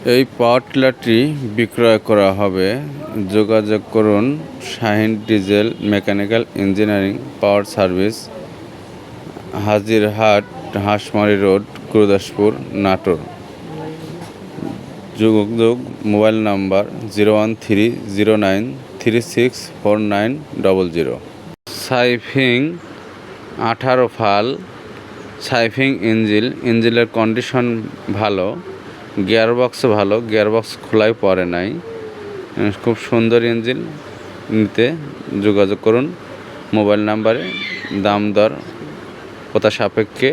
এই পাওয়ার টিলারটি বিক্রয় করা হবে। যোগাযোগ করুন শাহিন ডিজেল মেকানিক্যাল ইঞ্জিনিয়ারিং পাওয়ার সার্ভিস, হাজিরহাট, হাঁসমারী রোড, গুরুদাসপুর, নাটোর। যোগাযোগ মোবাইল নাম্বার 01309364900। সাইফিং 18 ফাল সাইফিং ইঞ্জিনের কন্ডিশন ভালো, গিয়ারবক্স ভালো, গিয়ারবক্স খোলাই পড়ে নাই। খুব সুন্দর ইঞ্জিন। নিতে যোগাযোগ করুন মোবাইল নাম্বারে। দাম দর কথা সাপেক্ষে